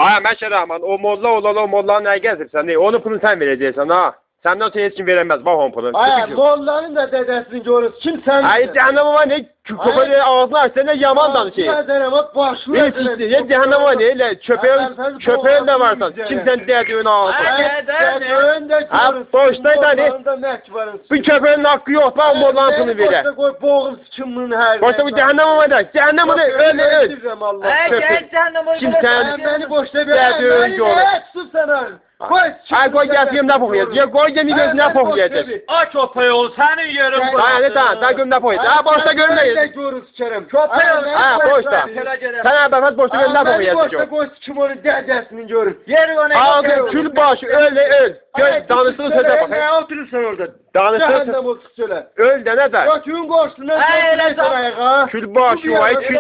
Ay Məşəd Rəhman, o molla olalı o mollanı nə gəzirsən? Onun pulunu sən verəcəksən ha. Səndən ötə heç kim verəməz, bax onun pulunu. Ay, mollanın da dədəsini görürüz. Kim sən? Ay, cəhənnəm var, ne köpəyə ağzını açsan, ne yaman danışır. Cəhənnəm başını Ne pisdir, ne cəhənnəm var, ne elə köpəyin də varsan. Kim sən dədiyin ağzını? Köpəyin də görürüz. Boşdaydı hani. Bu köpəyin haqqı yox, bax mollanın pulunu verə. Boşda qoy boğum kimin hər. Boşda bu cəhənnəm var da, cəhənnəm var, öl. Kim sən? Beni boşda Dədiyin görür. Sus sana. Ay qoy gətirəm nə poxuyacaq. Ya qoy gəmi gözünə nə poxuyacaq. A köpək ol, sənin yerin bu. Ay ne tamam, daha gömle poxuyacaq. Ha boşda görməyir. Görürüz Kerem. Köpək ol. Ha boşda. Sən əbəfət boşda görün nə Boşda poxuyacaq. qoy kim onun dədəsini görür. Yeri ona Ağzın kül başı öl. Gör danışsın sözə bax. Ne oturursan orada? Danışsın. Cəhənnəm olsun söyle. Öl də nə də. Götün qoşduğuna Ay, elə ayağa. Kül başı vay kül.